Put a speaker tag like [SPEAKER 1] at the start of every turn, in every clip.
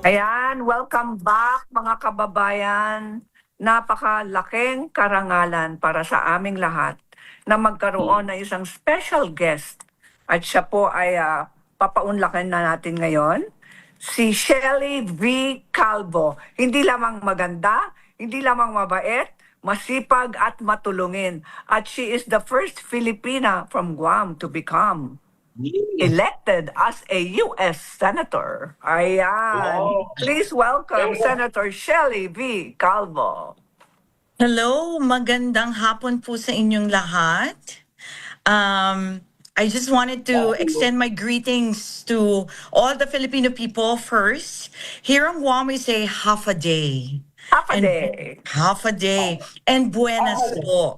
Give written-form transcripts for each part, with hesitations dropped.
[SPEAKER 1] Ayan, welcome back mga kababayan. Napakalaking karangalan para sa aming lahat na magkaroon ng isang special guest. At siya po ay papaunlakan na natin ngayon, si Shelly V. Calvo. Hindi lamang maganda, hindi lamang mabait, masipag at matulungin. At she is the first Filipina from Guam to become elected as a U.S. Senator. Ayan.
[SPEAKER 2] Wow.
[SPEAKER 1] Please welcome Senator Shelly V. Calvo.
[SPEAKER 3] Hello, magandang hapon po sa inyong lahat. I just wanted to extend my greetings to all the Filipino people first. Here in Guam, we say half a day.
[SPEAKER 1] Half a
[SPEAKER 3] And
[SPEAKER 1] day.
[SPEAKER 3] half a day. And buenas po.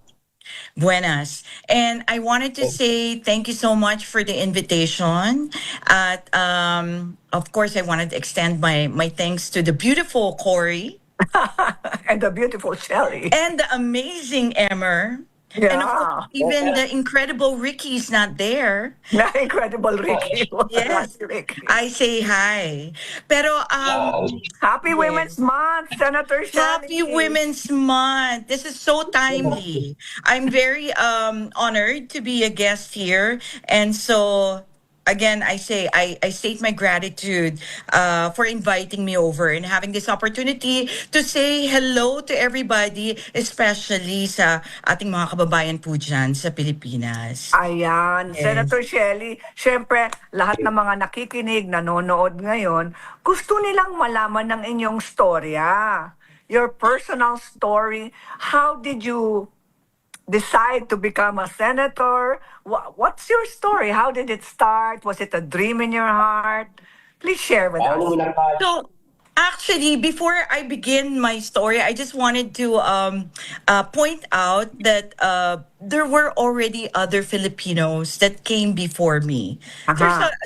[SPEAKER 3] Buenas. And I wanted to say thank you so much for the invitation. At of course, I wanted to extend my thanks to the beautiful Corey
[SPEAKER 1] And the beautiful Shelly.
[SPEAKER 3] and the amazing Emmer. And of course,
[SPEAKER 1] Yeah.
[SPEAKER 3] even the incredible Ricky's not there.
[SPEAKER 1] Na incredible Ricky.
[SPEAKER 3] Yes.
[SPEAKER 1] Ricky.
[SPEAKER 3] I say hi. Pero
[SPEAKER 1] Happy Women's Month, Senator Shelly.
[SPEAKER 3] Happy Women's Month. This is so timely. I'm very honored to be a guest here. And so again, I state my gratitude for inviting me over and having this opportunity to say hello to everybody, especially sa ating mga kababayan po dyan sa Pilipinas.
[SPEAKER 1] Ayan,
[SPEAKER 3] Yes.
[SPEAKER 1] Senator Shelly, syempre lahat ng mga nakikinig, nanonood ngayon, gusto nilang malaman ng inyong storya. Your personal story. How did you decide to become a senator? What's your story? How did it start? Was it a dream in your heart? Please share with us.
[SPEAKER 3] So, actually, before I begin my story, I just wanted to point out that there were already other Filipinos that came before me.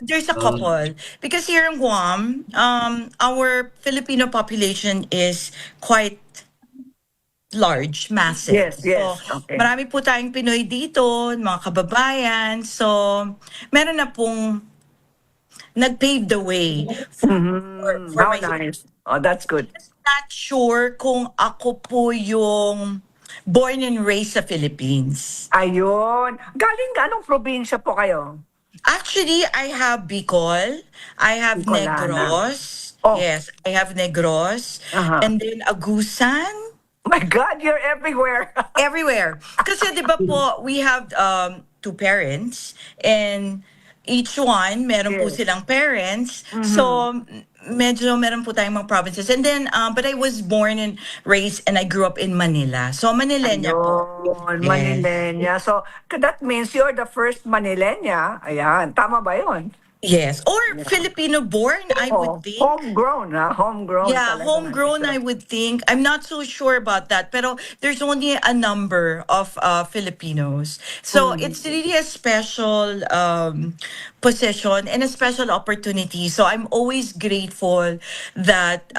[SPEAKER 3] There's a couple. Because here in Guam, our Filipino population is quite large, massive.
[SPEAKER 1] Yes.
[SPEAKER 3] So,
[SPEAKER 1] Okay.
[SPEAKER 3] marami po tayong Pinoy dito, mga kababayan. So, meron na pong nag-pave the way for
[SPEAKER 1] How
[SPEAKER 3] my
[SPEAKER 1] nice. Oh, that's good.
[SPEAKER 3] not sure kung ako po yung born and raised sa Philippines.
[SPEAKER 1] Ayun. Galing anong probinsya po kayo?
[SPEAKER 3] Actually, I have Bicol. I have
[SPEAKER 1] Bicolana.
[SPEAKER 3] Negros.
[SPEAKER 1] Oh.
[SPEAKER 3] Yes, I have Negros.
[SPEAKER 1] Aha.
[SPEAKER 3] And then Agusan.
[SPEAKER 1] My God, you're everywhere.
[SPEAKER 3] Everywhere. Kasi di ba po, we have two parents and each one, meron po
[SPEAKER 1] Yes.
[SPEAKER 3] silang parents. So, medyo meron po tayong mga provinces. And then, but I was born and raised and I grew up in Manila. So, Manilenya po.
[SPEAKER 1] Ayun,
[SPEAKER 3] Yes.
[SPEAKER 1] Manilenya. So, that means you're the first Manilenya. Ayan, tama ba yun?
[SPEAKER 3] Yes. Or Filipino-born, I
[SPEAKER 1] Oh,
[SPEAKER 3] would think.
[SPEAKER 1] homegrown, ha? Homegrown
[SPEAKER 3] Yeah,
[SPEAKER 1] talaga.
[SPEAKER 3] homegrown, I would think. I'm not so sure about that, pero there's only a number of Filipinos. So it's really a special position and a special opportunity. So I'm always grateful that,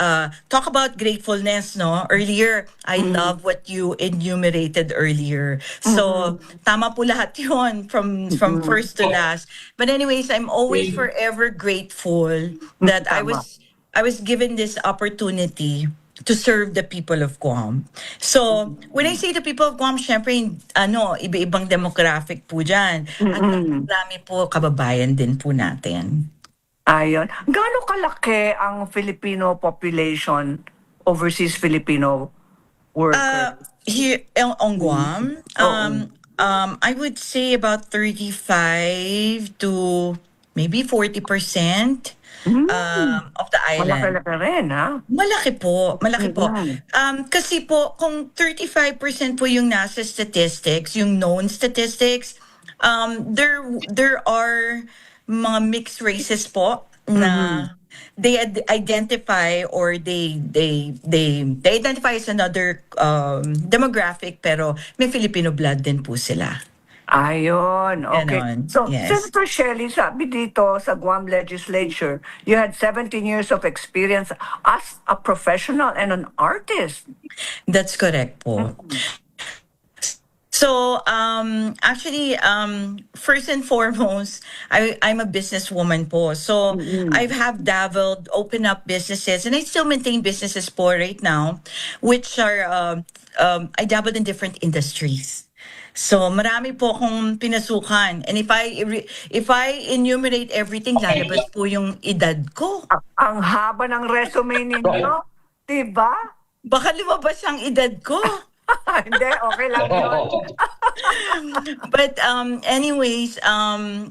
[SPEAKER 3] talk about gratefulness, no? Earlier, I love what you enumerated earlier. So tama po lahat yun from first to last. But anyways, I'm always forever grateful that
[SPEAKER 1] Tama.
[SPEAKER 3] I was given this opportunity to serve the people of Guam. So, when I say the people of Guam, syempre, iba-ibang demographic po dyan. At marami po kababayan din po natin.
[SPEAKER 1] Ayun. Gaano kalaki ang Filipino population, overseas Filipino workers?
[SPEAKER 3] Here on Guam, I would say about 35 to maybe 40% of the island.
[SPEAKER 1] Malaki-laki rin, ha?
[SPEAKER 3] Malaki po. Kasi po, kung 35% po yung nasa statistics, yung known statistics, there are mga mixed races po na they identify or they identify as another demographic pero may Filipino blood din po sila.
[SPEAKER 1] Ayun, okay.
[SPEAKER 3] Ganon,
[SPEAKER 1] So,
[SPEAKER 3] yes.
[SPEAKER 1] Senator Shelly, sabi dito sa Guam Legislature, you had 17 years of experience as a professional and an artist.
[SPEAKER 3] That's correct po. So, actually, first and foremost, I'm a businesswoman po. So, I
[SPEAKER 1] Mm-mm.
[SPEAKER 3] have dabbled, opened up businesses, and I still maintain businesses po right now, which are, I dabbled in different industries. So, marami po akong pinasukan. And if I enumerate everything, lalabas po yung edad ko.
[SPEAKER 1] Ang haba ng resume ninyo, 'di ba?
[SPEAKER 3] Baka lumabas ang edad ko.
[SPEAKER 1] Hindi, okay lang 'yon.
[SPEAKER 3] But anyways,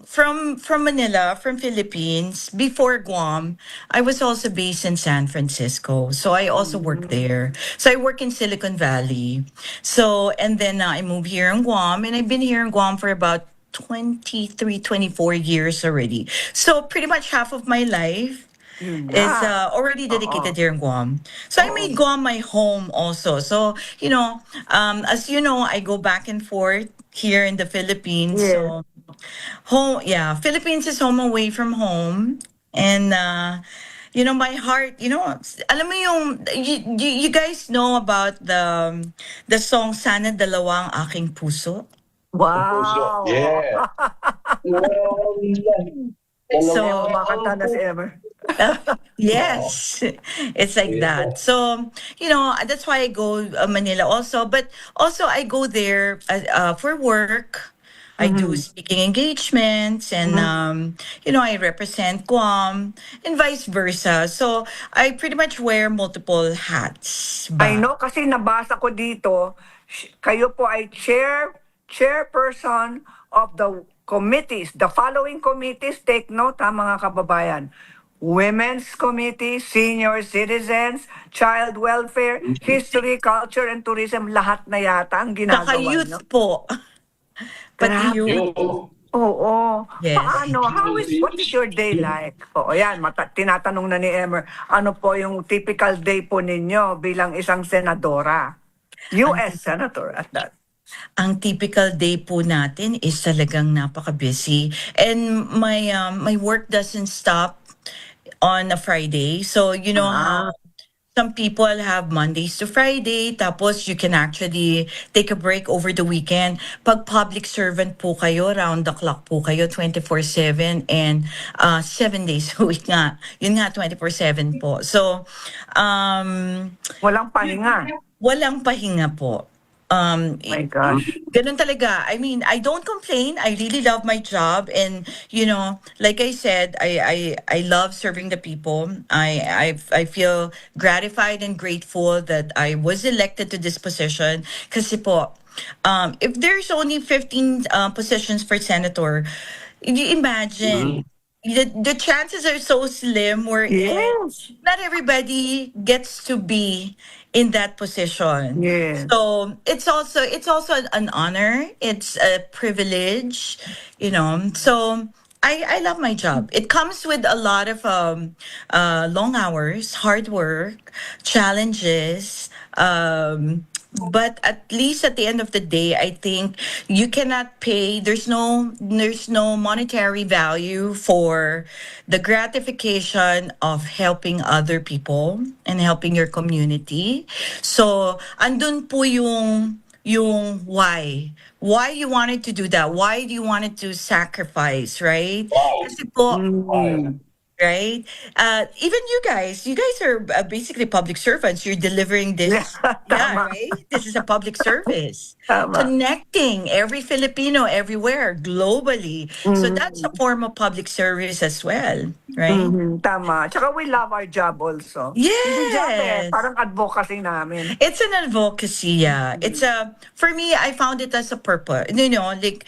[SPEAKER 3] from Manila, from Philippines, before Guam, I was also based in San Francisco. So I also worked
[SPEAKER 1] Mm.
[SPEAKER 3] there. So I work in Silicon Valley. So and then I moved here in Guam, and I've been here in Guam for about 24 years already. So pretty much half of my life
[SPEAKER 1] Yun
[SPEAKER 3] is
[SPEAKER 1] nga.
[SPEAKER 3] already dedicated
[SPEAKER 1] Oo.
[SPEAKER 3] here in Guam. So I
[SPEAKER 1] Oo.
[SPEAKER 3] made Guam my home also. So, as you know, I go back and forth here in the Philippines.
[SPEAKER 1] Yes.
[SPEAKER 3] So, home, yeah, Philippines is home away from home. And, my heart, alam mo yung, you guys know about the song Sana Dalawa Ang Aking Puso?
[SPEAKER 2] Puso.
[SPEAKER 1] Wow!
[SPEAKER 2] Yeah.
[SPEAKER 3] So,
[SPEAKER 1] Kumakanta na si Emer.
[SPEAKER 3] yes, it's like that. So, that's why I go Manila also. But also, I go there for work. I do
[SPEAKER 1] Mhm.
[SPEAKER 3] speaking engagements, and
[SPEAKER 1] Mhm.
[SPEAKER 3] I represent Guam and vice versa. So I pretty much wear multiple hats.
[SPEAKER 1] I
[SPEAKER 3] Ba?
[SPEAKER 1] know kasi nabasa ko dito, kayo po ay chairperson of the committees. The following committees, take note ha mga kababayan. Women's Committee, Senior Citizens, Child Welfare, History, Culture and Tourism, lahat na yata ang
[SPEAKER 3] Saka
[SPEAKER 1] ginagawa
[SPEAKER 3] youth
[SPEAKER 1] nyo.
[SPEAKER 3] po. Pati
[SPEAKER 1] Grabe.
[SPEAKER 3] youth.
[SPEAKER 2] Yun.
[SPEAKER 1] Oo.
[SPEAKER 3] Yes.
[SPEAKER 1] Paano? What is your day like? Oo, yan. Tinatanong na ni Emer, ano po yung typical day po ninyo bilang isang senadora?
[SPEAKER 3] Ang
[SPEAKER 1] US Senator at that.
[SPEAKER 3] ang typical day po natin is talagang napaka-busy. And my work doesn't stop on a Friday. So, you know how
[SPEAKER 1] Ah,
[SPEAKER 3] some people have Mondays to Friday, tapos you can actually take a break over the weekend. Pag public servant po kayo, round the clock po kayo, 24/7 and 7 days a week nga. Yun nga, 24/7 po. So, um,
[SPEAKER 1] walang pahinga.
[SPEAKER 3] walang pahinga po.
[SPEAKER 1] My gosh.
[SPEAKER 3] Ganun talaga. I mean, I don't complain. I really love my job, and like I said, I love serving the people. I feel gratified and grateful that I was elected to this position. Kasi po, if there's only 15 positions for senator, you imagine. The chances are so slim wherein
[SPEAKER 1] Yes.
[SPEAKER 3] not everybody gets to be in that position.
[SPEAKER 1] Yes.
[SPEAKER 3] So it's also an honor. It's a privilege. So I love my job. It comes with a lot of long hours, hard work, challenges. But at least at the end of the day, I think you cannot pay. There's no monetary value for the gratification of helping other people and helping your community. So andun po yung why you wanted to do that, why do you wanted to sacrifice, right?
[SPEAKER 2] Wow.
[SPEAKER 3] Kasi po,
[SPEAKER 1] Mm.
[SPEAKER 3] right? Even you guys are basically public servants. You're delivering
[SPEAKER 1] Yeah,
[SPEAKER 3] this, yeah,
[SPEAKER 1] tama.
[SPEAKER 3] right? This is a public service,
[SPEAKER 1] Tama.
[SPEAKER 3] connecting every Filipino everywhere globally. So that's a
[SPEAKER 1] Mm.
[SPEAKER 3] form of public service as well, right?
[SPEAKER 1] Mhm, tama. Tsaka we love our job also. Hindi job
[SPEAKER 3] Yes.
[SPEAKER 1] parang advocacy namin.
[SPEAKER 3] It's an advocacy, yeah. For me, I found it as a purpose. Like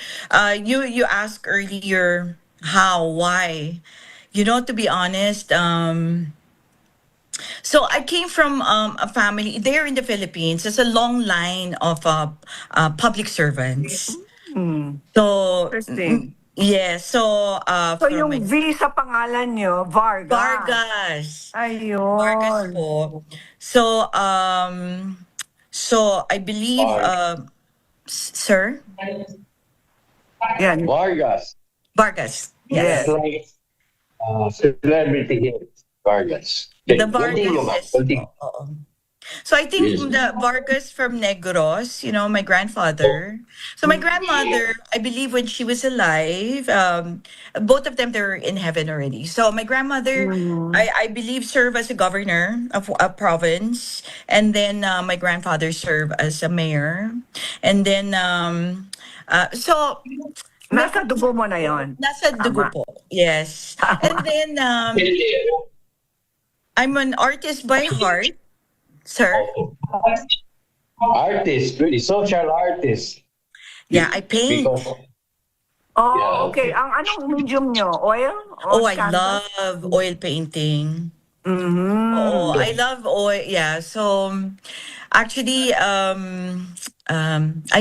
[SPEAKER 3] you asked earlier how, why. To be honest, so I came from a family there in the Philippines. There's a long line of public servants.
[SPEAKER 1] Mm.
[SPEAKER 3] So,
[SPEAKER 1] Interesting.
[SPEAKER 3] yeah, so
[SPEAKER 1] So
[SPEAKER 3] from
[SPEAKER 1] yung V sa pangalan nyo, Vargas.
[SPEAKER 3] Vargas. Vargas
[SPEAKER 1] Ayun.
[SPEAKER 3] po. So I believe, sir?
[SPEAKER 1] Yan.
[SPEAKER 2] Vargas.
[SPEAKER 3] Vargas.
[SPEAKER 1] Yes.
[SPEAKER 3] Yes.
[SPEAKER 2] Like celebrity hit. Vargas.
[SPEAKER 3] The
[SPEAKER 2] Okay, continue, ma'am.
[SPEAKER 3] Vargas.
[SPEAKER 2] Continue.
[SPEAKER 3] Oo. So I think
[SPEAKER 2] Yes.
[SPEAKER 3] the Vargas from Negros, my grandfather. So my grandmother, I believe when she was alive, both of them they're in heaven already. So my grandmother,
[SPEAKER 1] Mm.
[SPEAKER 3] I believe served as a governor of a province, and then my grandfather served as a mayor, and then so
[SPEAKER 1] Nasa
[SPEAKER 3] meron
[SPEAKER 1] dugo mo na yon.
[SPEAKER 3] nasa dugo
[SPEAKER 1] Tama.
[SPEAKER 3] po. Yes. And
[SPEAKER 1] Tama.
[SPEAKER 3] then I'm an artist by heart, sir.
[SPEAKER 2] Artist, really, social artist.
[SPEAKER 3] Yeah, I paint.
[SPEAKER 2] Because,
[SPEAKER 1] Oh,
[SPEAKER 2] yeah,
[SPEAKER 1] okay.
[SPEAKER 2] okay.
[SPEAKER 1] Ang anong medium nyo? Oil?
[SPEAKER 3] Oh,
[SPEAKER 1] On
[SPEAKER 3] I
[SPEAKER 1] canvas?
[SPEAKER 3] love oil painting. Oh,
[SPEAKER 1] Mm-hmm.
[SPEAKER 3] I love oil. Yeah. So actually, I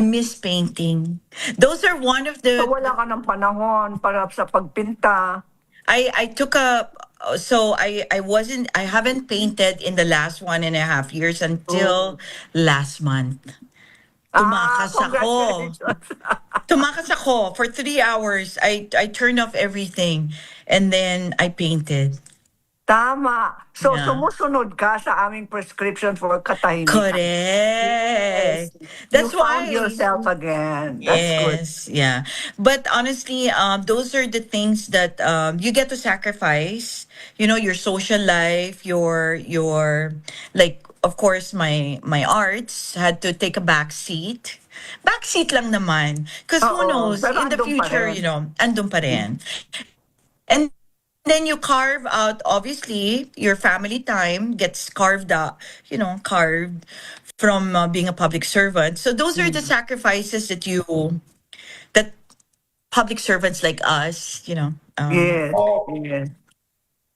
[SPEAKER 3] miss painting. Those are one of
[SPEAKER 1] So
[SPEAKER 3] the.
[SPEAKER 1] wala ka ng panahon para sa pagpinta.
[SPEAKER 3] I took a. So I haven't painted in the last 1.5 years
[SPEAKER 1] Oh.
[SPEAKER 3] until last month.
[SPEAKER 1] Ah,
[SPEAKER 3] Tumakas ako.
[SPEAKER 1] congratulations.
[SPEAKER 3] Tumakas ako for 3 hours. I turned off everything and then I painted.
[SPEAKER 1] Tama. So
[SPEAKER 3] Yeah.
[SPEAKER 1] sumusunod ka sa aming prescription for katahimikan.
[SPEAKER 3] Correct.
[SPEAKER 1] Yes. You
[SPEAKER 3] That's
[SPEAKER 1] found
[SPEAKER 3] why.
[SPEAKER 1] yourself again. That's good.
[SPEAKER 3] Yes, yeah. But honestly, those are the things that you get to sacrifice. Your social life, your like, of course, my arts had to take a back seat. Back seat lang naman. Because who
[SPEAKER 1] Oo,
[SPEAKER 3] knows,
[SPEAKER 1] pero
[SPEAKER 3] in the
[SPEAKER 1] andun pa
[SPEAKER 3] future,
[SPEAKER 1] rin.
[SPEAKER 3] andun pa rin. And then you carve out, obviously, your family time gets carved out, carved from being a public servant. So those are the
[SPEAKER 1] Mm.
[SPEAKER 3] sacrifices that public servants like us,
[SPEAKER 1] Yes,
[SPEAKER 2] Oh,
[SPEAKER 1] yes.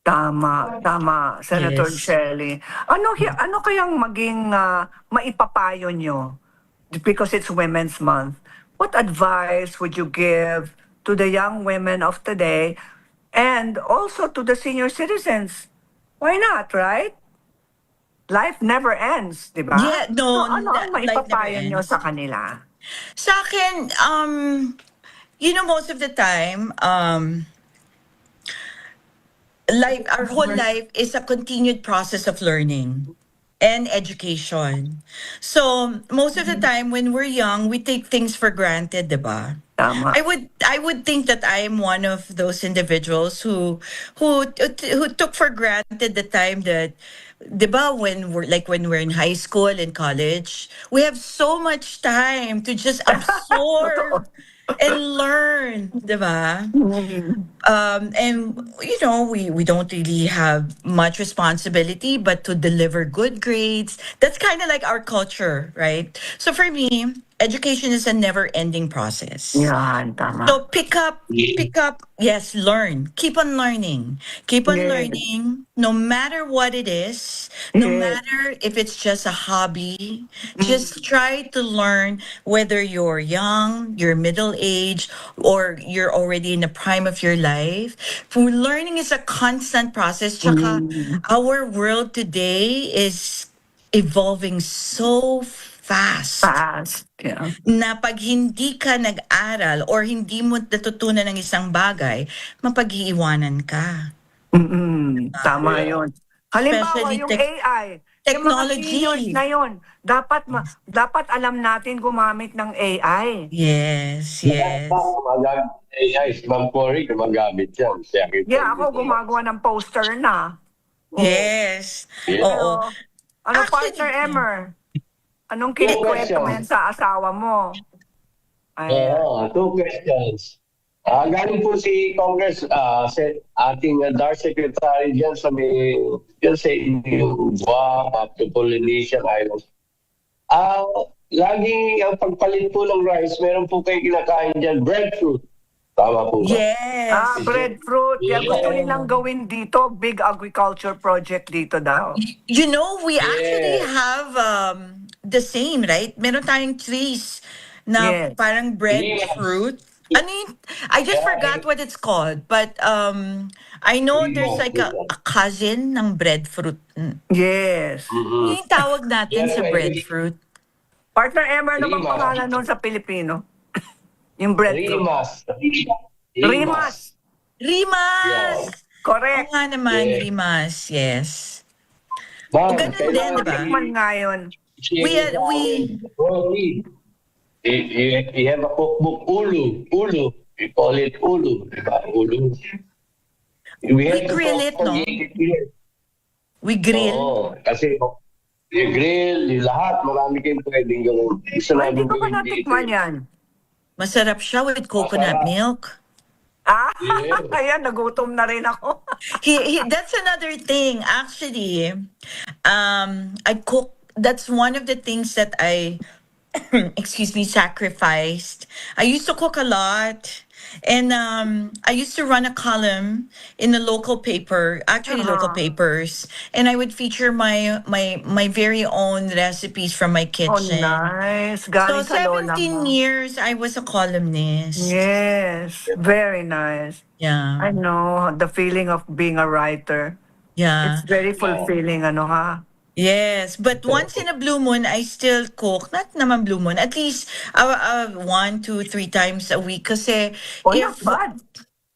[SPEAKER 1] Tama, tama, Senator
[SPEAKER 3] yes.
[SPEAKER 1] Shelley. Ano kayang maging maipapayo nyo? Because it's Women's Month. What advice would you give to the young women of today and also to the senior citizens? Why not, right? Life never ends, di ba?
[SPEAKER 3] Yeah,
[SPEAKER 1] So
[SPEAKER 3] no,
[SPEAKER 1] ano ang
[SPEAKER 3] life never
[SPEAKER 1] maipapayo nyo
[SPEAKER 3] ends.
[SPEAKER 1] sa kanila?
[SPEAKER 3] Sa akin, most of the time, our whole life is a continued process of learning and education. So most of the time when we're young, we take things for granted, diba?
[SPEAKER 1] Tama.
[SPEAKER 3] I would think that I am one of those individuals who took for granted the time that, diba, when we're in high school and college, we have so much time to just
[SPEAKER 1] Totoo.
[SPEAKER 3] absorb and learn, diba?
[SPEAKER 1] Mm.
[SPEAKER 3] And we don't really have much responsibility but to deliver good grades. That's kind of like our culture, right? So for me, education is a never ending process.
[SPEAKER 1] Yan, tama.
[SPEAKER 3] So pick up, yes, learn. Keep on learning. Keep on
[SPEAKER 1] Yes,
[SPEAKER 3] learning no matter what it is, no
[SPEAKER 1] yes.
[SPEAKER 3] matter if it's just a hobby.
[SPEAKER 1] Mm.
[SPEAKER 3] Just try to learn whether you're young, you're middle age, or you're already in the prime of your life. For learning is a constant process. Tsaka
[SPEAKER 1] Mm.
[SPEAKER 3] our world today is evolving so fast
[SPEAKER 1] Fast. Yeah.
[SPEAKER 3] na pag hindi ka nag-aral or hindi mo natutunan ng isang bagay, mapag-iiwanan ka.
[SPEAKER 1] Tama
[SPEAKER 2] yeah.
[SPEAKER 1] yun. Halimbawa,
[SPEAKER 3] Especially
[SPEAKER 1] yung AI, yung mga seniors
[SPEAKER 3] technology.
[SPEAKER 1] na yun, dapat alam natin gumamit ng AI.
[SPEAKER 3] Yes, yes.
[SPEAKER 2] Magamit AI, si Ma'am Cory, gumagamit yan. Siya
[SPEAKER 1] Yeah, ako gumagawa ng poster na. Oo.
[SPEAKER 3] Yes.
[SPEAKER 2] Yeah.
[SPEAKER 3] Oo.
[SPEAKER 1] Pero, ano partner,
[SPEAKER 3] Actually,
[SPEAKER 1] Emmer? Anong
[SPEAKER 2] Two
[SPEAKER 1] kinikwento mo
[SPEAKER 2] questions.
[SPEAKER 1] sa asawa mo? Ay,
[SPEAKER 2] Oo, two questions. Galing po si Congress, ating DAR Secretary dyan sa inyong Guam, up to Polynesian Islands. Lagi ang pagpalit po ng rice, meron po kayo kinakain dyan, breadfruit. Tama po ba?
[SPEAKER 3] yes.
[SPEAKER 1] breadfruit. Yeah, gusto
[SPEAKER 3] Yeah.
[SPEAKER 1] nilang gawin dito, big agriculture project dito daw.
[SPEAKER 3] We actually
[SPEAKER 2] Yes.
[SPEAKER 3] have the same, right? Meron tayong trees na
[SPEAKER 1] Yes.
[SPEAKER 3] parang breadfruit. Ano yun? I just
[SPEAKER 2] Yeah.
[SPEAKER 3] forgot what it's called. But I know there's like a cousin ng breadfruit.
[SPEAKER 1] Yes.
[SPEAKER 3] Ano yung tawag natin
[SPEAKER 2] Yeah,
[SPEAKER 3] sa
[SPEAKER 2] may-
[SPEAKER 3] breadfruit?
[SPEAKER 1] Partner Emmer, ano bang
[SPEAKER 2] Rimas.
[SPEAKER 1] pangalan nun sa Pilipino? Yung breadfruit.
[SPEAKER 2] Rimas.
[SPEAKER 1] Rimas.
[SPEAKER 3] Rimas!
[SPEAKER 2] Yeah.
[SPEAKER 3] Oo
[SPEAKER 1] Correct.
[SPEAKER 3] nga naman,
[SPEAKER 2] Yeah.
[SPEAKER 3] Rimas. Yes.
[SPEAKER 2] Ma'am,
[SPEAKER 3] Ganun din,
[SPEAKER 2] kailangan
[SPEAKER 3] di ba?
[SPEAKER 1] Tikman nga yun.
[SPEAKER 3] We-
[SPEAKER 2] You have a cookbook, Ulu. We call it Ulu, di ba? Ulu. We have to
[SPEAKER 3] grill
[SPEAKER 2] cook
[SPEAKER 3] it,
[SPEAKER 2] for
[SPEAKER 3] no?
[SPEAKER 2] 80 years.
[SPEAKER 3] We grill.
[SPEAKER 2] Oo, kasi yung grill, yung lahat, marami kayong pwedeng gawin. Gusto
[SPEAKER 1] Ay, hindi
[SPEAKER 2] namin
[SPEAKER 1] ko pa
[SPEAKER 2] gawin dito.
[SPEAKER 1] natikman yan.
[SPEAKER 3] Masarap siya with coconut
[SPEAKER 2] Masarap.
[SPEAKER 3] milk.
[SPEAKER 1] Ah,
[SPEAKER 2] Yes.
[SPEAKER 1] ayan, nagutom na rin ako.
[SPEAKER 3] That's another thing. Actually, I cook. That's one of the things that I, excuse me, sacrificed. I used to cook a lot. And I used to run a column in the local paper, actually local
[SPEAKER 1] Uh-huh.
[SPEAKER 3] papers, and I would feature my very own recipes from my
[SPEAKER 1] Oh,
[SPEAKER 3] kitchen.
[SPEAKER 1] nice.
[SPEAKER 3] So
[SPEAKER 1] Galing sa lola
[SPEAKER 3] 17
[SPEAKER 1] mo.
[SPEAKER 3] years I was a columnist.
[SPEAKER 1] Yes, very nice. I
[SPEAKER 3] Yeah.
[SPEAKER 1] know the feeling of being a writer. It's
[SPEAKER 3] Yeah.
[SPEAKER 1] very fulfilling, ano ha?
[SPEAKER 3] Yes, but once in a blue moon, I still cook. Not naman blue moon. At least 1, 2, 3 times a week. Kasi
[SPEAKER 1] Oh, not
[SPEAKER 3] if
[SPEAKER 1] bad.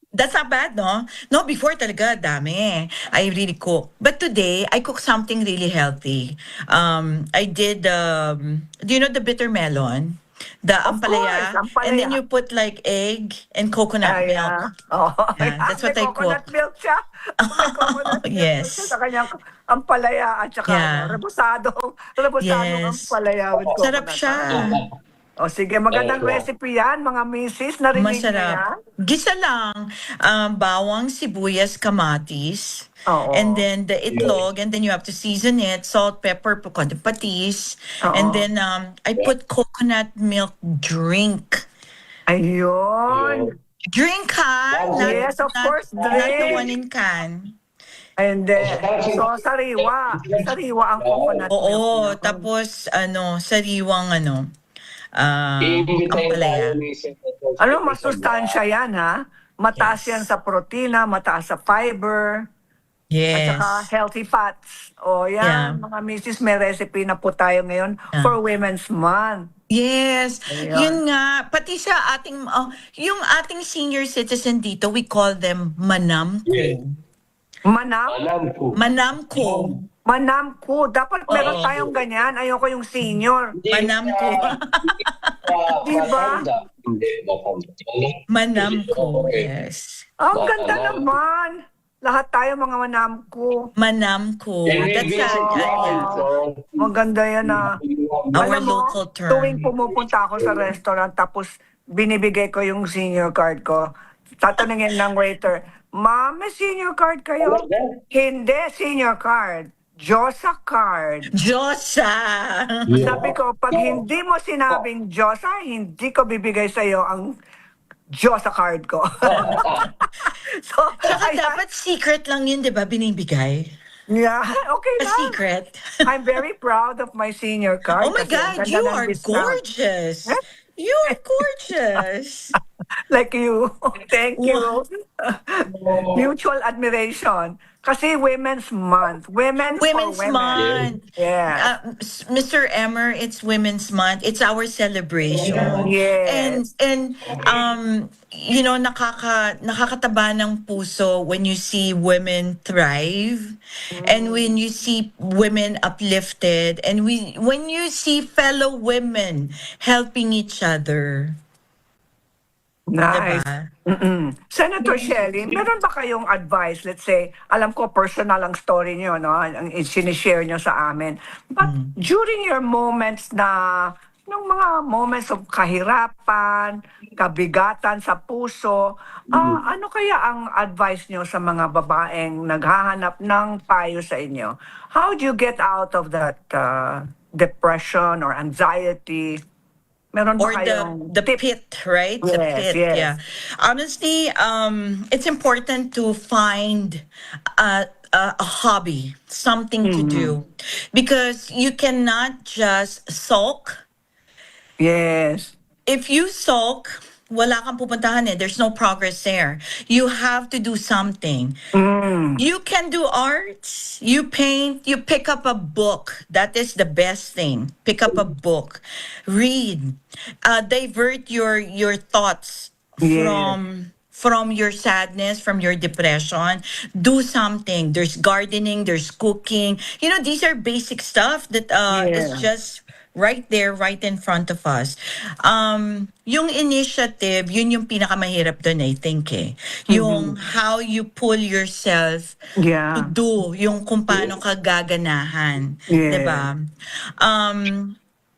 [SPEAKER 3] that's not bad, no? No, before talaga dami. I really cook. But today, I cook something really healthy. I did do you know the bitter melon? The
[SPEAKER 1] Of course,
[SPEAKER 3] ampalaya, and then
[SPEAKER 1] ampalaya.
[SPEAKER 3] you put like egg and coconut
[SPEAKER 1] Yeah.
[SPEAKER 3] milk.
[SPEAKER 1] Oh,
[SPEAKER 3] Yeah, that's what
[SPEAKER 1] may
[SPEAKER 3] I
[SPEAKER 1] coconut
[SPEAKER 3] cook.
[SPEAKER 1] milk siya. May coconut milk siya
[SPEAKER 3] Yes.
[SPEAKER 1] sa kanyang ampalaya at saka
[SPEAKER 3] Yeah.
[SPEAKER 1] rebusadong
[SPEAKER 3] Yes.
[SPEAKER 1] ampalaya with
[SPEAKER 3] Sarap
[SPEAKER 1] coconut.
[SPEAKER 3] siya.
[SPEAKER 1] O sige, magandang
[SPEAKER 2] Oo.
[SPEAKER 1] recipe yan, mga misis. Narinig niyo yan?
[SPEAKER 3] Masarap. Gisa lang, bawang, sibuyas, kamatis, and
[SPEAKER 1] Oo.
[SPEAKER 3] then the itlog, and then you have to season it, salt, pepper, konting patis, and
[SPEAKER 1] Oo.
[SPEAKER 3] then I put coconut milk drink.
[SPEAKER 1] Ayun.
[SPEAKER 3] Drink, ha? Not,
[SPEAKER 1] Yes, of course,
[SPEAKER 3] not the one
[SPEAKER 1] drink.
[SPEAKER 3] in can.
[SPEAKER 1] And then, so sariwa. Sariwa ang coconut milk
[SPEAKER 3] Oo,
[SPEAKER 1] niya.
[SPEAKER 3] tapos sariwang
[SPEAKER 2] I-invite tayo
[SPEAKER 3] ampalaya.
[SPEAKER 2] ni Senator
[SPEAKER 1] Ano,
[SPEAKER 2] Sally sa
[SPEAKER 1] masustansya yan, ha? Mataas yan
[SPEAKER 3] Yes.
[SPEAKER 1] sa protina, mataas sa fiber, at saka
[SPEAKER 3] Yes.
[SPEAKER 1] healthy fats. O
[SPEAKER 3] Yeah.
[SPEAKER 1] yan, mga misis, may recipe na po tayo ngayon
[SPEAKER 3] Yeah.
[SPEAKER 1] for Women's Month.
[SPEAKER 3] Yes,
[SPEAKER 1] Ayun.
[SPEAKER 3] yun nga. Pati sa ating, yung ating senior citizen dito, we call them manamko.
[SPEAKER 2] Yes.
[SPEAKER 1] Manam?
[SPEAKER 2] Alam ko.
[SPEAKER 3] Manamko.
[SPEAKER 1] Manamko. Dapat meron
[SPEAKER 3] Oo.
[SPEAKER 1] tayong ganyan. Ayoko yung senior.
[SPEAKER 3] Manamko.
[SPEAKER 1] Diba?
[SPEAKER 2] Hindi, matanda.
[SPEAKER 3] Manamko,
[SPEAKER 2] Okay.
[SPEAKER 3] yes.
[SPEAKER 1] Ang ganda
[SPEAKER 2] Manam.
[SPEAKER 1] naman. Lahat tayo mga manamko.
[SPEAKER 3] Manamko. That's
[SPEAKER 1] Maganda yan ah.
[SPEAKER 3] our
[SPEAKER 1] Alam mo,
[SPEAKER 3] local term.
[SPEAKER 1] tuwing pumupunta ako sa restaurant tapos binibigay ko yung senior card ko, tatanungin ng waiter, Ma'am, may senior card kayo? Hindi, senior card. Josa card.
[SPEAKER 3] Diyosa.
[SPEAKER 1] Sabi ko, pag hindi mo sinabing Josa, hindi ko bibigay sa'yo ang Josa card ko. So,
[SPEAKER 3] Saka
[SPEAKER 1] ayan.
[SPEAKER 3] dapat secret lang yun, di ba, binibigay?
[SPEAKER 1] Yeah, okay
[SPEAKER 3] A
[SPEAKER 1] lang.
[SPEAKER 3] secret.
[SPEAKER 1] I'm very proud of my senior card.
[SPEAKER 3] Oh my
[SPEAKER 1] kasi ang
[SPEAKER 3] God,
[SPEAKER 1] ganda
[SPEAKER 3] you
[SPEAKER 1] ng
[SPEAKER 3] are
[SPEAKER 1] discount.
[SPEAKER 3] gorgeous. You are gorgeous.
[SPEAKER 1] Like you. Thank you. Mutual admiration. Kasi Women's Month. Women
[SPEAKER 3] Women's
[SPEAKER 1] for women.
[SPEAKER 3] Month.
[SPEAKER 1] Yeah.
[SPEAKER 3] Mr. Emmer, it's Women's Month. It's our celebration.
[SPEAKER 1] Yes.
[SPEAKER 3] And you know, nakakataba ng puso when you see women thrive and when you see women uplifted and when you see fellow women helping each other.
[SPEAKER 1] Nice.
[SPEAKER 3] Diba?
[SPEAKER 1] Senator Shelley, meron ba kayong advice? Let's say, alam ko personal ang story niyo, no? Ang sinishare niyo sa amin. But during your moments ng mga moments of kahirapan, kabigatan sa puso, ano kaya ang advice niyo sa mga babaeng naghahanap ng payo sa inyo? How do you get out of that depression or anxiety? Meron ba
[SPEAKER 3] Or
[SPEAKER 1] kayong
[SPEAKER 3] the
[SPEAKER 1] tip?
[SPEAKER 3] pit, right? The
[SPEAKER 1] Yes,
[SPEAKER 3] pit,
[SPEAKER 1] yes.
[SPEAKER 3] yeah. Honestly, it's important to find a hobby, something to do, because you cannot just sulk.
[SPEAKER 1] Yes.
[SPEAKER 3] If you sulk, wala kang pupuntahan eh. There's no progress there. You have to do something. You can do arts, you paint, you pick up a book. That is the best thing. Pick up a book, read, divert your thoughts
[SPEAKER 1] Yeah.
[SPEAKER 3] from your sadness, from your depression, do something. There's gardening, there's cooking. You know, these are basic stuff that is
[SPEAKER 1] Yeah.
[SPEAKER 3] just right there, right in front of us. Yung initiative, yun yung pinakamahirap doon, I think eh. Yung how you pull yourself to
[SPEAKER 1] Yeah.
[SPEAKER 3] do, yung kung paano ka gaganahan.
[SPEAKER 1] Yeah.
[SPEAKER 3] 'Di ba?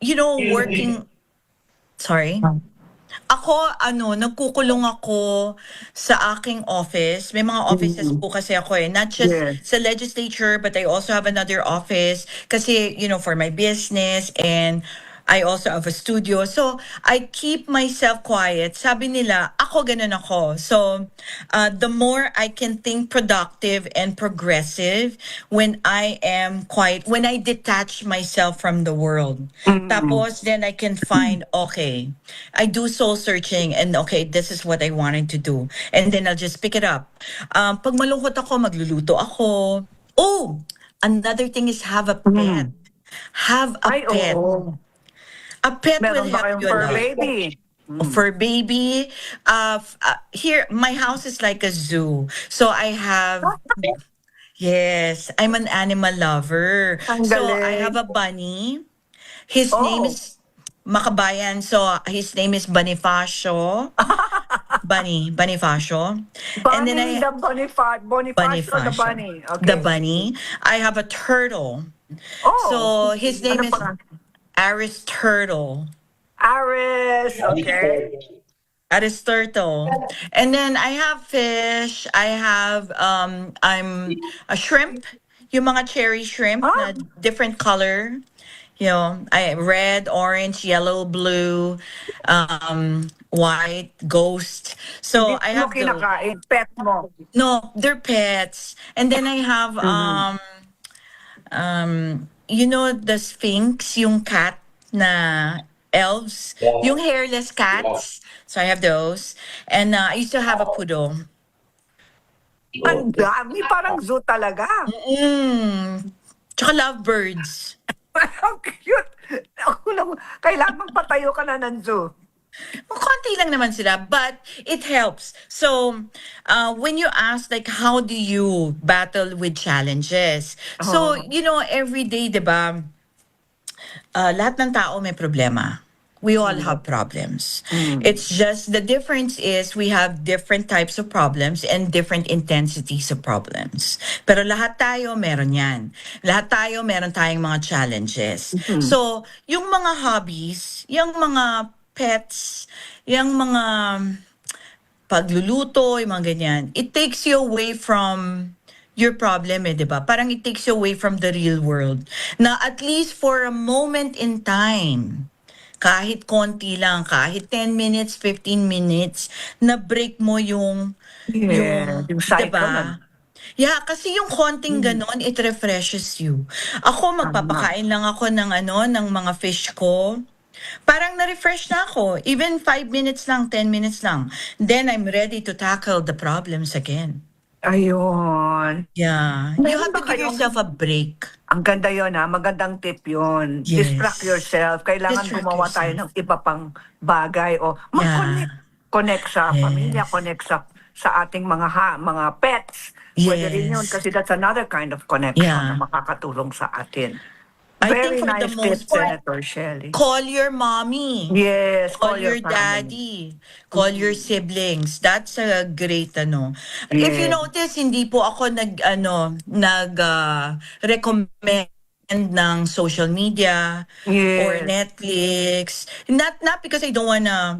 [SPEAKER 3] You know, working, sorry? Ako, nagkukulong ako sa aking office. May mga offices po kasi ako eh. Not just
[SPEAKER 1] Yes.
[SPEAKER 3] sa legislature, but I also have another office. Kasi, you know, for my business, and I also have a studio. So, I keep myself quiet. Sabi nila, ako ganun ako. So, the more I can think productive and progressive when I am quiet, when I detach myself from the world. Tapos, then I can find, okay, I do soul searching and okay, this is what I wanted to do. And then I'll just pick it up. Pag malungkot ako, magluluto ako. Oh, another thing is have a pet. Have a
[SPEAKER 1] Ay,
[SPEAKER 3] pet.
[SPEAKER 1] oo.
[SPEAKER 3] A pet will
[SPEAKER 1] Meron ba
[SPEAKER 3] help
[SPEAKER 1] kayong
[SPEAKER 3] you a
[SPEAKER 1] fur
[SPEAKER 3] lot.
[SPEAKER 1] baby?
[SPEAKER 3] For baby, here, my house is like a zoo. So I have, yes, I'm an animal lover.
[SPEAKER 1] Ang
[SPEAKER 3] So I
[SPEAKER 1] galing.
[SPEAKER 3] have a bunny. His name
[SPEAKER 1] Oh.
[SPEAKER 3] is Makabayan. So his name is Bonifacio. Bonifacio. And then
[SPEAKER 1] Bunny, the Bonifacio, the
[SPEAKER 3] Bonifacio.
[SPEAKER 1] bunny.
[SPEAKER 3] The
[SPEAKER 1] Okay.
[SPEAKER 3] bunny. I have a turtle.
[SPEAKER 1] Oh.
[SPEAKER 3] So his name
[SPEAKER 1] Ano
[SPEAKER 3] is
[SPEAKER 1] pa?
[SPEAKER 3] Aris Turtle.
[SPEAKER 1] Aris. Okay.
[SPEAKER 3] Aris Turtle. And then I have fish. I have I'm a shrimp. Yung mga cherry shrimp
[SPEAKER 1] Ah,
[SPEAKER 3] na different color. You know, I red, orange, yellow, blue, white, ghost.
[SPEAKER 1] hindi
[SPEAKER 3] So I
[SPEAKER 1] mo
[SPEAKER 3] have those.
[SPEAKER 1] kinakain. Pet mo.
[SPEAKER 3] No, they're pets. And then I have you know the Sphinx, yung cat na elves,
[SPEAKER 2] Yeah.
[SPEAKER 3] yung hairless cats. So I have those. And I used to have a poodle.
[SPEAKER 1] Ang dami. Parang zoo talaga.
[SPEAKER 3] Tsaka lovebirds.
[SPEAKER 1] Ang cute. Ako lang, kailangan magpatayo ka na ng zoo.
[SPEAKER 3] Konti lang naman sila, but it helps. So, when you ask, like, how do you battle with challenges? So,
[SPEAKER 1] Oh.
[SPEAKER 3] you know, every day, di ba, lahat ng tao may problema. We all have problems. It's just the difference is we have different types of problems and different intensities of problems. Pero lahat tayo meron yan. Lahat tayo meron tayong mga challenges. So, yung mga hobbies, yung mga pets, yung mga pagluluto, yung mga ganyan, it takes you away from your problem eh, di ba? Parang it takes you away from the real world. Na at least for a moment in time, kahit konti lang, kahit 10 minutes, 15 minutes, na break mo
[SPEAKER 1] Yeah, yung cycle
[SPEAKER 3] diba? Yeah, kasi yung konting ganon, it refreshes you. Ako, magpapakain lang ako ng mga fish ko. Parang na-refresh na ako. Even 5 minutes lang, 10 minutes lang. Then I'm ready to tackle the problems again.
[SPEAKER 1] Ayun.
[SPEAKER 3] Yeah. You
[SPEAKER 1] Meron
[SPEAKER 3] have
[SPEAKER 1] ba
[SPEAKER 3] to give
[SPEAKER 1] kayong-
[SPEAKER 3] yourself a break.
[SPEAKER 1] Ang ganda yun ha, magandang tip yun.
[SPEAKER 3] Yes.
[SPEAKER 1] Distract yourself. Kailangan
[SPEAKER 3] Distract
[SPEAKER 1] gumawa tayo ng
[SPEAKER 3] yourself.
[SPEAKER 1] iba pang bagay o mag-connect. Connect sa pamilya,
[SPEAKER 3] Yes.
[SPEAKER 1] connect sa ating mga pets. Pwede rin yun
[SPEAKER 3] Yes.
[SPEAKER 1] kasi that's another kind of connection
[SPEAKER 3] Yeah.
[SPEAKER 1] na makakatulong sa atin.
[SPEAKER 3] I
[SPEAKER 1] Very
[SPEAKER 3] think for the
[SPEAKER 1] nice tip,
[SPEAKER 3] most part,
[SPEAKER 1] Senator Shelley.
[SPEAKER 3] call your mommy.
[SPEAKER 1] Yes,
[SPEAKER 3] Call your
[SPEAKER 1] family.
[SPEAKER 3] daddy. Call your siblings. That's a great If you
[SPEAKER 1] Yes.
[SPEAKER 3] notice, hindi po ako recommend ng social media or
[SPEAKER 1] Yes.
[SPEAKER 3] Netflix. Not because I don't wanna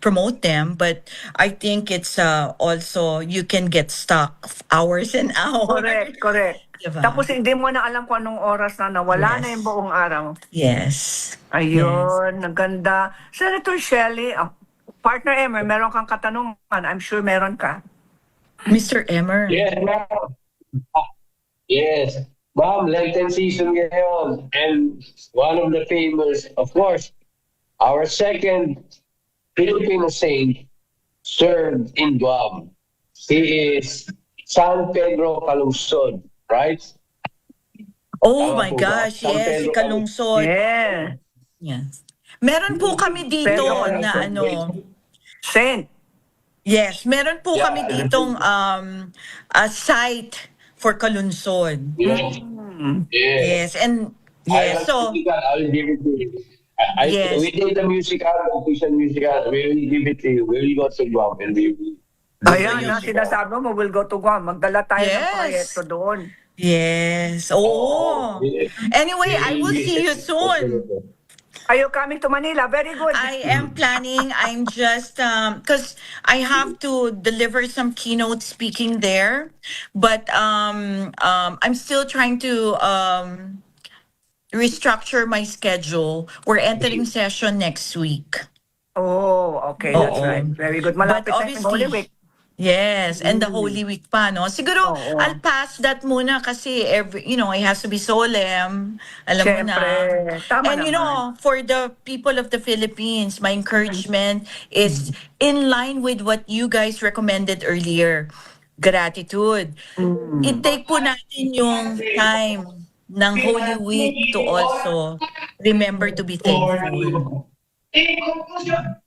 [SPEAKER 3] promote them, but I think it's also you can get stuck hours and hours.
[SPEAKER 1] Correct.
[SPEAKER 3] Diba?
[SPEAKER 1] Tapos hindi mo na alam kung anong oras na nawala na
[SPEAKER 3] Yes.
[SPEAKER 1] yung buong araw.
[SPEAKER 3] Yes.
[SPEAKER 1] Ayun, naganda. Senator Shelley, partner Emmer, meron kang katanungan. I'm sure meron ka.
[SPEAKER 3] Mr. Emmer.
[SPEAKER 2] Yes, ma'am. Yes. Ma'am, Lenten season ngayon. And one of the famous, of course, our second Filipino saint served in Guam. He is San Pedro Calungsod, right?
[SPEAKER 3] Oh
[SPEAKER 2] Tama
[SPEAKER 3] my
[SPEAKER 2] po ba?
[SPEAKER 3] gosh,
[SPEAKER 2] San
[SPEAKER 3] yes, si
[SPEAKER 2] Pedro
[SPEAKER 3] Kalungsod.
[SPEAKER 1] Yeah.
[SPEAKER 3] Yes. Meron po kami dito
[SPEAKER 1] Pedro
[SPEAKER 3] na
[SPEAKER 1] Calungsod. Saint.
[SPEAKER 3] Yes, meron po
[SPEAKER 2] Yeah,
[SPEAKER 3] kami ditong a site for Kalunsod.
[SPEAKER 2] Yes.
[SPEAKER 1] Mm.
[SPEAKER 3] Yes, and
[SPEAKER 2] I
[SPEAKER 3] yes,
[SPEAKER 2] have
[SPEAKER 3] so
[SPEAKER 2] musical. I'll give it to you.
[SPEAKER 3] yes.
[SPEAKER 2] We did the musical, official musical. We will give it to you. We will go to Guam and we will do the
[SPEAKER 1] Ayan na,
[SPEAKER 2] musical.
[SPEAKER 1] sinasabi mo, we'll go to Guam. Magdala tayo ng
[SPEAKER 3] Yes.
[SPEAKER 1] proyekto doon.
[SPEAKER 3] Yes.
[SPEAKER 2] Oh,
[SPEAKER 3] Oo. Anyway, I will see you soon.
[SPEAKER 1] Are you coming to Manila? Very good.
[SPEAKER 3] I am planning. I'm just because I have to deliver some keynote speaking there, but I'm still trying to restructure my schedule. We're entering session next week.
[SPEAKER 1] Oh, okay, that's
[SPEAKER 3] Oo.
[SPEAKER 1] right. Very good.
[SPEAKER 3] But
[SPEAKER 1] Malapit na yung Holy Week.
[SPEAKER 3] yes, and the Holy Week pa, no? Siguro,
[SPEAKER 1] Oo.
[SPEAKER 3] I'll pass that muna kasi it has to be solemn. Alam mo na.
[SPEAKER 1] Siyempre, tama
[SPEAKER 3] And
[SPEAKER 1] naman.
[SPEAKER 3] for the people of the Philippines, my encouragement is in line with what you guys recommended earlier. Gratitude. I-take po natin yung time ng Holy Week to also remember to be thankful.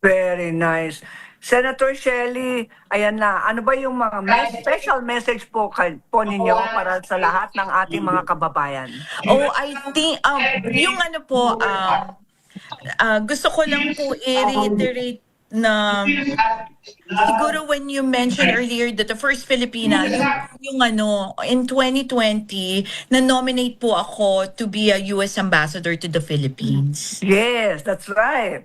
[SPEAKER 1] Very nice. Senator Shelley, ayan na. Ano ba yung mga special message po ninyo para sa lahat ng ating mga kababayan?
[SPEAKER 3] Oh, I think, yung ano po, gusto ko lang po i-reiterate na siguro when you mentioned earlier that the first Filipina, yung in 2020, na-nominate po ako to be a US ambassador to the Philippines.
[SPEAKER 1] Yes, that's right.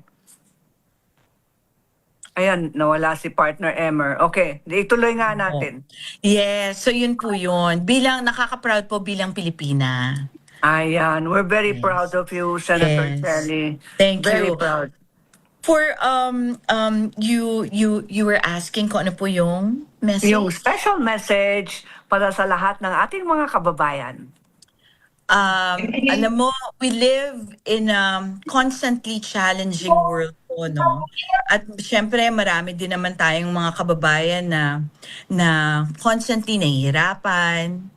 [SPEAKER 1] Ayan, nawala si partner Emmer. Okay, ituloy nga natin.
[SPEAKER 3] Yes, so yun po yun. Nakaka-proud po bilang Pilipina.
[SPEAKER 1] Ayan, we're very
[SPEAKER 3] Yes.
[SPEAKER 1] proud of you, Senator
[SPEAKER 3] Yes.
[SPEAKER 1] Shelley.
[SPEAKER 3] Thank
[SPEAKER 1] Very
[SPEAKER 3] you.
[SPEAKER 1] proud.
[SPEAKER 3] For you were asking kung ano po yung message?
[SPEAKER 1] Yung special message para sa lahat ng ating mga kababayan.
[SPEAKER 3] Alam mo, we live in a constantly challenging world po, no? At syempre, marami din naman tayong mga kababayan na constantly nahihirapan.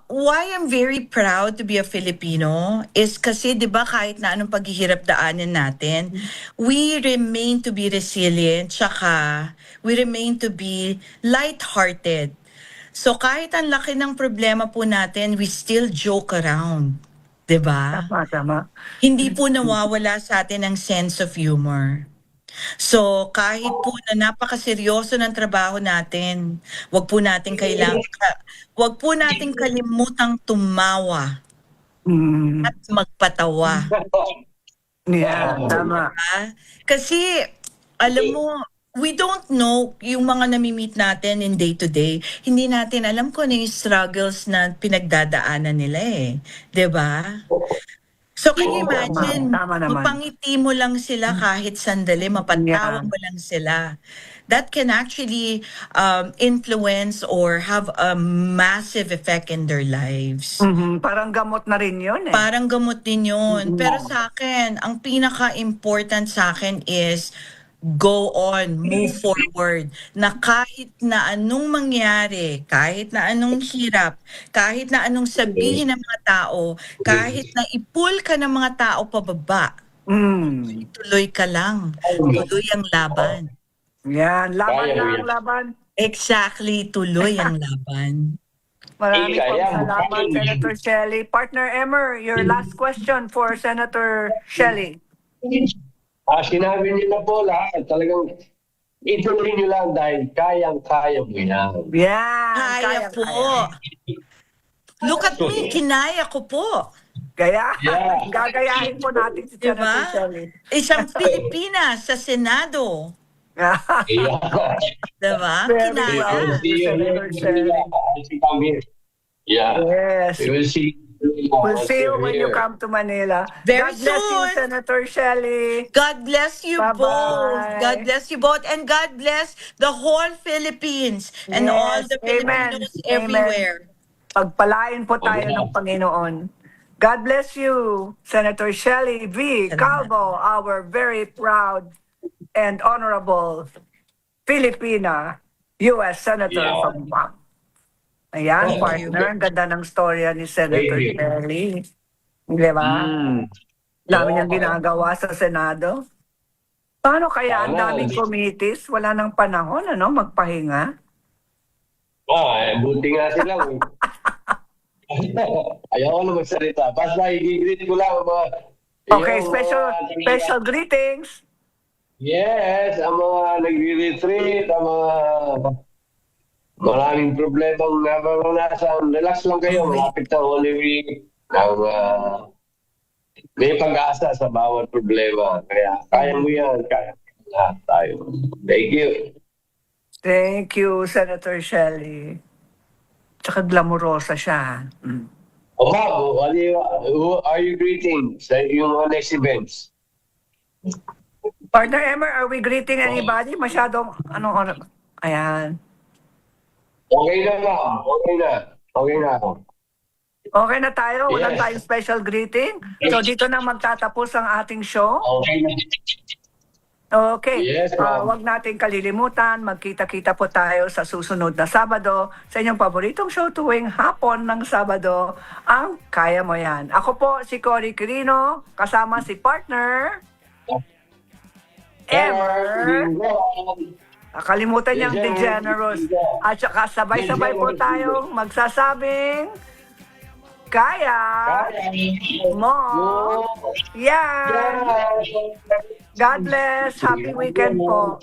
[SPEAKER 3] Why I'm very proud to be a Filipino is kasi, di ba, kahit na anong paghihirap daanan natin, we remain to be resilient, tsaka we remain to be lighthearted. So kahit ang laki ng problema po natin, we still joke around. 'Di ba?
[SPEAKER 1] Tama.
[SPEAKER 3] Hindi po nawawala sa atin ang sense of humor. So kahit po na napakaseryoso ng trabaho natin, wag po natin kalimutang tumawa
[SPEAKER 1] Mm,
[SPEAKER 3] at magpatawa.
[SPEAKER 1] yeah, tama.
[SPEAKER 3] Kasi, alam mo, we don't know yung mga nami-meet natin in day-to-day. Hindi natin alam kung ano yung struggles na pinagdadaanan nila eh. 'Di ba? So, can you imagine,
[SPEAKER 1] Tama naman.
[SPEAKER 3] mapangiti mo lang sila kahit sandali, mapatawa mo lang sila. That can actually influence or have a massive effect in their lives.
[SPEAKER 1] Mhm, parang gamot na rin yun eh.
[SPEAKER 3] Parang gamot din yun. Pero sa akin, ang pinaka-important sa akin is go on, move forward. Na kahit na anong mangyari, kahit na anong hirap, kahit na anong sabihin ng mga tao, kahit na ipul ka ng mga tao pababa,
[SPEAKER 1] Mm.
[SPEAKER 3] tuloy ka lang. Tuloy ang laban.
[SPEAKER 1] Yan, laban
[SPEAKER 2] Kaya mo
[SPEAKER 1] lang,
[SPEAKER 2] yan.
[SPEAKER 1] laban.
[SPEAKER 3] Exactly, tuloy ang laban.
[SPEAKER 1] Maraming
[SPEAKER 2] Ika, yan.
[SPEAKER 1] salamat, Senator Shelley. Partner Emmer, your last question for Senator Shelley.
[SPEAKER 2] Sinabi niyo na po lahat. Talagang ituloy niyo lang dahil kayang-kaya mo yan.
[SPEAKER 1] Yan,
[SPEAKER 3] Kaya po. Look at me, kinaya ko po.
[SPEAKER 1] Kaya,
[SPEAKER 2] Yeah.
[SPEAKER 1] gagayahin po natin si Senator
[SPEAKER 3] Diba?
[SPEAKER 1] Shelley.
[SPEAKER 3] Isang Pilipinas sa Senado.
[SPEAKER 2] Yeah.
[SPEAKER 3] Diba?
[SPEAKER 1] Very
[SPEAKER 3] Kinaya.
[SPEAKER 1] well.
[SPEAKER 2] See you
[SPEAKER 1] Senator Shelley.
[SPEAKER 2] come here. Yeah.
[SPEAKER 1] Yes.
[SPEAKER 2] We will see.
[SPEAKER 1] We'll see you when you come to Manila.
[SPEAKER 3] Very
[SPEAKER 1] God bless you,
[SPEAKER 3] soon.
[SPEAKER 1] Senator Shelley.
[SPEAKER 3] God bless you
[SPEAKER 1] Bye-bye.
[SPEAKER 3] both. God bless you both. And God bless the whole Philippines and
[SPEAKER 1] Yes.
[SPEAKER 3] all the
[SPEAKER 1] Amen.
[SPEAKER 3] Filipinos
[SPEAKER 1] Amen.
[SPEAKER 3] everywhere.
[SPEAKER 1] Pagpalain po tayo
[SPEAKER 2] Amen.
[SPEAKER 1] ng Panginoon. God bless you, Senator Shelley V.
[SPEAKER 3] Salamat.
[SPEAKER 1] Calvo, our very proud and honorable Filipina U.S. Senator
[SPEAKER 2] Yeah.
[SPEAKER 1] from Guam. Ayan,
[SPEAKER 3] Thank
[SPEAKER 1] partner. Ang ganda ng storya ni Senator
[SPEAKER 2] Thank you.
[SPEAKER 1] Shelley. Di ba?
[SPEAKER 2] Mm.
[SPEAKER 1] Dami niyang ginagawa sa Senado. Paano kaya ang
[SPEAKER 2] Sana.
[SPEAKER 1] daming committees? Wala nang panahon, magpahinga?
[SPEAKER 2] Buti nga sila. Ayaw na magsalita. Basta i-greet ko lang ang mga...
[SPEAKER 1] Okay,
[SPEAKER 2] yung
[SPEAKER 1] special greetings.
[SPEAKER 2] Yes, ang mga nagre-retreat, ang mga maraming problemang nararanasan. Relax lang kayo, malapit na Holy Week. May pag-asa sa bawat problema. Kaya kaya mo yan, kaya lahat tayo. Thank you.
[SPEAKER 1] Thank you, Senator Shelley. Tsaka glamurosa siya.
[SPEAKER 2] O ma'am, who are you greeting sa yung next events?
[SPEAKER 1] Partner Emmer, are we greeting anybody? Masyadong, oras? Ayan.
[SPEAKER 2] Okay na ma'am, okay na. Okay na ako.
[SPEAKER 1] Okay na tayo? Walang
[SPEAKER 2] Yes.
[SPEAKER 1] tayong special greeting? So dito na magtatapos ang ating show?
[SPEAKER 2] Okay na.
[SPEAKER 1] Okay.
[SPEAKER 2] Yes, ma'am.
[SPEAKER 1] Huwag natin kalilimutan, magkita-kita po tayo sa susunod na Sabado sa inyong paboritong show tuwing hapon ng Sabado, ang Kaya Mo Yan. Ako po si Cory Quirino, kasama si partner Emmer. Kalimutan niyang Degeneros. At saka sabay-sabay po tayong magsasabing Kaya Mo Yan. God bless. Happy weekend po.